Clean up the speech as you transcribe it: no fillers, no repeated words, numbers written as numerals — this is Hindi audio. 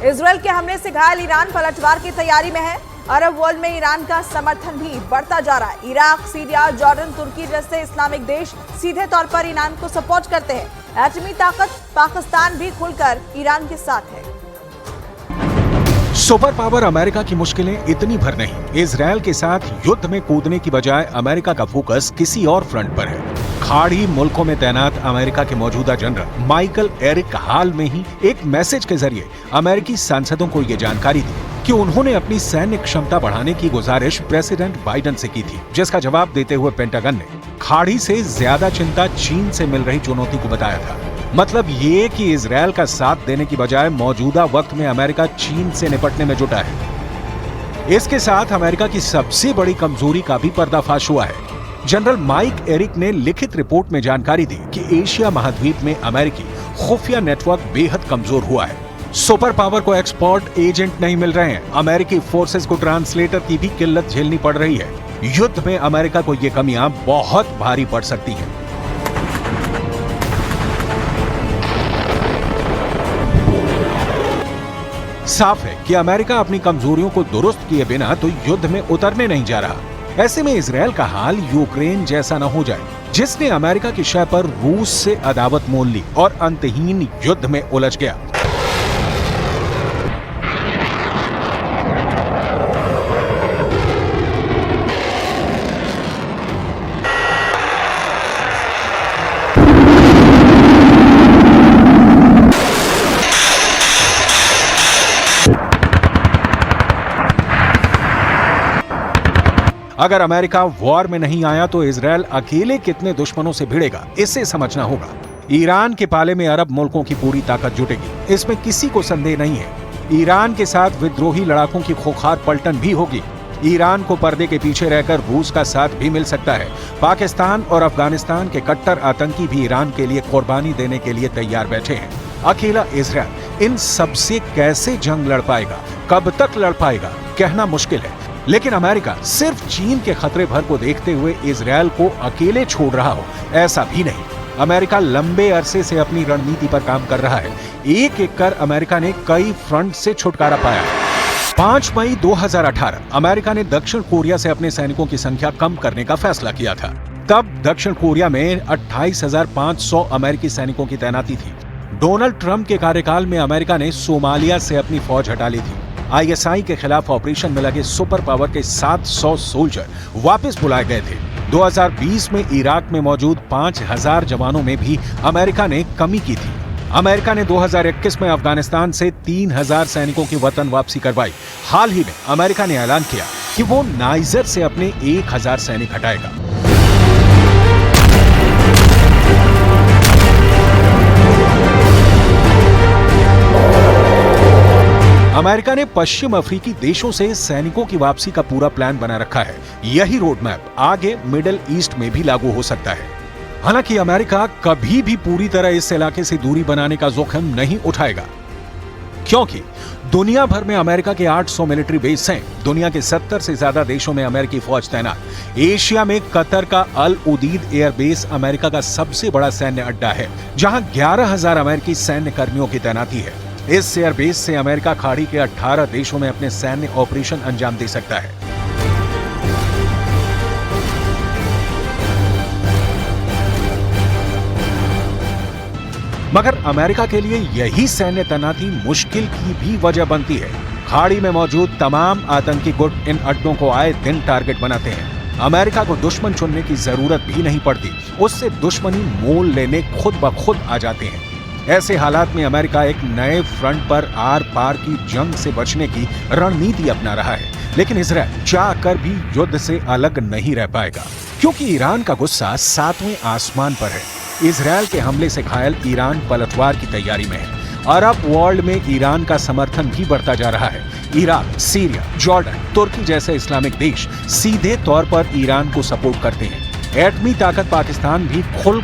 इजरायल के हमले से घायल ईरान पलटवार की तैयारी में है। अरब वर्ल्ड में ईरान का समर्थन भी बढ़ता जा रहा है। इराक, सीरिया, जॉर्डन, तुर्की जैसे इस्लामिक देश सीधे तौर पर ईरान को सपोर्ट करते हैं। एटमी ताकत पाकिस्तान भी खुलकर ईरान के साथ है। सुपर पावर अमेरिका की मुश्किलें इतनी भर नहीं। इजरायल के साथ युद्ध में कूदने की बजाय अमेरिका का फोकस किसी और फ्रंट पर है। खाड़ी मुल्कों में तैनात अमेरिका के मौजूदा जनरल माइकल एरिक हाल में ही एक मैसेज के जरिए अमेरिकी सांसदों को ये जानकारी दी कि उन्होंने अपनी सैन्य क्षमता बढ़ाने की गुजारिश प्रेसिडेंट बाइडेन से की थी, जिसका जवाब देते हुए पेंटागन ने खाड़ी से ज्यादा चिंता चीन से मिल रही चुनौती को बताया था। मतलब ये कि इजरायल का साथ देने की बजाय मौजूदा वक्त में अमेरिका चीन से निपटने में जुटा है। इसके साथ अमेरिका की सबसे बड़ी कमजोरी का भी पर्दाफाश हुआ है। जनरल माइक एरिक ने लिखित रिपोर्ट में जानकारी दी कि एशिया महाद्वीप में अमेरिकी खुफिया नेटवर्क बेहद कमजोर हुआ है। सुपर पावर को एक्सपर्ट एजेंट नहीं मिल रहे हैं। अमेरिकी फोर्सेस को ट्रांसलेटर की भी किल्लत झेलनी पड़ रही है। युद्ध में अमेरिका को ये कमियां बहुत भारी पड़ सकती हैं। साफ है कि अमेरिका अपनी कमजोरियों को दुरुस्त किए बिना तो युद्ध में उतरने नहीं जा रहा। ऐसे में इजरायल का हाल यूक्रेन जैसा न हो जाए, जिसने अमेरिका की शय पर रूस से अदावत मोल ली और अंतहीन युद्ध में उलझ गया। अगर अमेरिका वॉर में नहीं आया तो इजरायल अकेले कितने दुश्मनों से भिड़ेगा, इसे समझना होगा। ईरान के पाले में अरब मुल्कों की पूरी ताकत जुटेगी, इसमें किसी को संदेह नहीं है। ईरान के साथ विद्रोही लड़ाकों की खोखार पलटन भी होगी। ईरान को पर्दे के पीछे रहकर रूस का साथ भी मिल सकता है। पाकिस्तान और अफगानिस्तान के कट्टर आतंकी भी ईरान के लिए कुर्बानी देने के लिए तैयार बैठे हैं। अकेला इजरायल इन सबसे कैसे जंग लड़ पाएगा, कब तक लड़ पाएगा, कहना मुश्किल है। लेकिन अमेरिका सिर्फ चीन के खतरे भर को देखते हुए इजरायल को अकेले छोड़ रहा हो, ऐसा भी नहीं। अमेरिका लंबे अरसे से अपनी रणनीति पर काम कर रहा है। एक एक कर अमेरिका ने कई फ्रंट से छुटकारा पाया। 5 मई 2018 अमेरिका ने दक्षिण कोरिया से अपने सैनिकों की संख्या कम करने का फैसला किया था। तब दक्षिण कोरिया में 28,500 अमेरिकी सैनिकों की तैनाती थी। डोनाल्ड ट्रंप के कार्यकाल में अमेरिका ने सोमालिया से अपनी फौज हटा ली थी। ISI के खिलाफ ऑपरेशन में लगे सुपर पावर के 700 सोल्जर वापस बुलाए गए थे। 2020 में इराक में मौजूद 5,000 जवानों में भी अमेरिका ने कमी की थी। अमेरिका ने 2021 में अफगानिस्तान से 3,000 सैनिकों की वतन वापसी करवाई। हाल ही में अमेरिका ने ऐलान किया कि वो नाइजर से अपने 1,000 सैनिक हटाएगा। अमेरिका ने पश्चिम अफ्रीकी देशों से सैनिकों की वापसी का पूरा प्लान बना रखा है। यही रोड मैप आगे मिडिल ईस्ट में भी लागू हो सकता है। हालांकि अमेरिका कभी भी पूरी तरह इस इलाके से दूरी बनाने का जोखिम नहीं उठाएगा, क्योंकि दुनिया भर में अमेरिका के 800 मिलिट्री बेस हैं। दुनिया के 70 से ज्यादा देशों में अमेरिकी फौज तैनात। एशिया में कतर का अल उदीद एयरबेस अमेरिका का सबसे बड़ा सैन्य अड्डा है, जहां 11,000 अमेरिकी सैन्य कर्मियों की तैनाती है। इस एयरबेस से अमेरिका खाड़ी के 18 देशों में अपने सैन्य ऑपरेशन अंजाम दे सकता है। मगर अमेरिका के लिए यही सैन्य तैनाती मुश्किल की भी वजह बनती है। खाड़ी में मौजूद तमाम आतंकी गुट इन अड्डों को आए दिन टारगेट बनाते हैं। अमेरिका को दुश्मन चुनने की जरूरत भी नहीं पड़ती, उससे दुश्मनी मोल लेने खुद ब खुद आ जाते हैं। ऐसे हालात में अमेरिका एक नए फ्रंट पर आर पार की जंग से बचने की रणनीति अपना रहा है। लेकिन इजरायल चाहकर भी युद्ध से अलग नहीं रह पाएगा, क्योंकि ईरान का गुस्सा 7वें आसमान पर है। इजरायल के हमले से घायल ईरान पलटवार की तैयारी में है। अरब वर्ल्ड में ईरान का समर्थन भी बढ़ता जा रहा है। इराक, सीरिया, जॉर्डन, तुर्की जैसे इस्लामिक देश सीधे तौर पर ईरान को सपोर्ट करते हैं। एटमी ताकत पाकिस्तान भी खुल